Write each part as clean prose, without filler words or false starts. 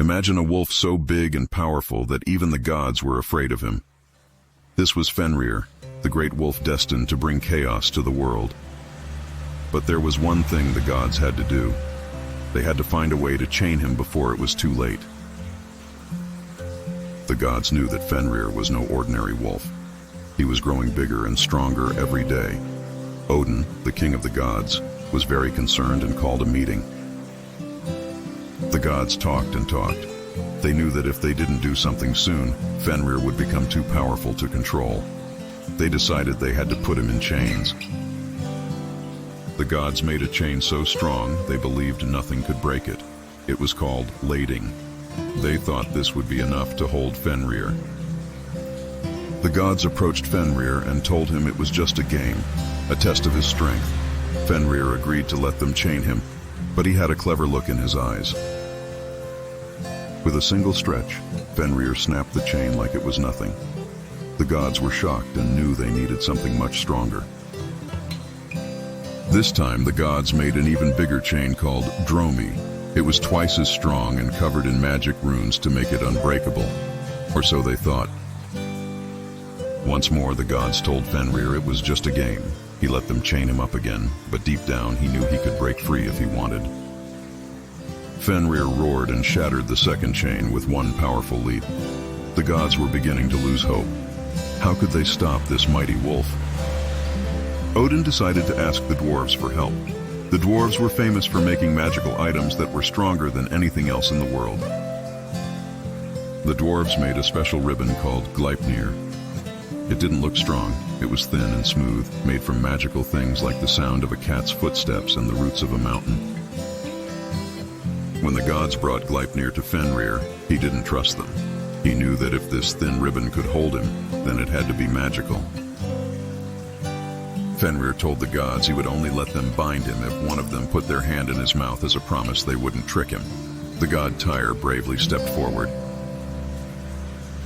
Imagine a wolf so big and powerful that even the gods were afraid of him. This was Fenrir, the great wolf destined to bring chaos to the world. But there was one thing the gods had to do. They had to find a way to chain him before it was too late. The gods knew that Fenrir was no ordinary wolf. He was growing bigger and stronger every day. Odin, the king of the gods, was very concerned and called a meeting. The gods talked and talked. They knew that if they didn't do something soon, Fenrir would become too powerful to control. They decided they had to put him in chains. The gods made a chain so strong they believed nothing could break it. It was called lading. They thought this would be enough to hold Fenrir. The gods approached Fenrir and told him it was just a game, a test of his strength. Fenrir agreed to let them chain him, but he had a clever look in his eyes. With a single stretch, Fenrir snapped the chain like it was nothing. The gods were shocked and knew they needed something much stronger. This time, the gods made an even bigger chain called Dromi. It was twice as strong and covered in magic runes to make it unbreakable. Or so they thought. Once more, the gods told Fenrir it was just a game. He let them chain him up again, but deep down he knew he could break free if he wanted. Fenrir roared and shattered the second chain with one powerful leap. The gods were beginning to lose hope. How could they stop this mighty wolf? Odin decided to ask the dwarves for help. The dwarves were famous for making magical items that were stronger than anything else in the world. The dwarves made a special ribbon called Gleipnir. It didn't look strong. It was thin and smooth, made from magical things like the sound of a cat's footsteps and the roots of a mountain. When the gods brought Gleipnir to Fenrir, he didn't trust them. He knew that if this thin ribbon could hold him, then it had to be magical. Fenrir told the gods he would only let them bind him if one of them put their hand in his mouth as a promise they wouldn't trick him. The god Tyr bravely stepped forward.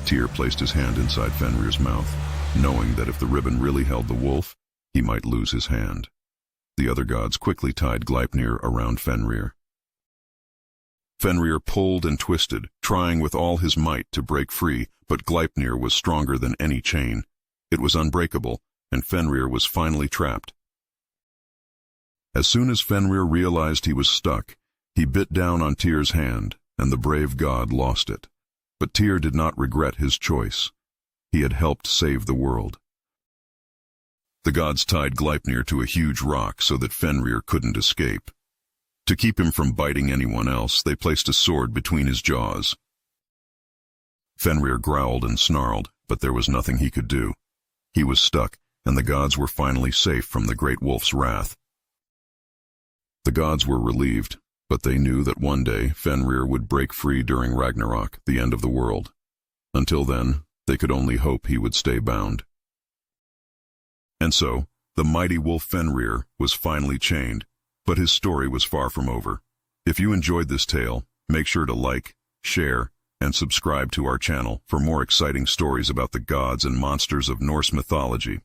Tyr placed his hand inside Fenrir's mouth, knowing that if the ribbon really held the wolf, he might lose his hand. The other gods quickly tied Gleipnir around Fenrir. Fenrir pulled and twisted, trying with all his might to break free, but Gleipnir was stronger than any chain. It was unbreakable, and Fenrir was finally trapped. As soon as Fenrir realized he was stuck, he bit down on Tyr's hand, and the brave god lost it. But Tyr did not regret his choice. He had helped save the world. The gods tied Gleipnir to a huge rock so that Fenrir couldn't escape. To keep him from biting anyone else, they placed a sword between his jaws. Fenrir growled and snarled, but there was nothing he could do. He was stuck, and the gods were finally safe from the great wolf's wrath. The gods were relieved, but they knew that one day Fenrir would break free during Ragnarok, the end of the world. Until then, they could only hope he would stay bound. And so, the mighty wolf Fenrir was finally chained, but his story was far from over. If you enjoyed this tale, make sure to like, share, and subscribe to our channel for more exciting stories about the gods and monsters of Norse mythology.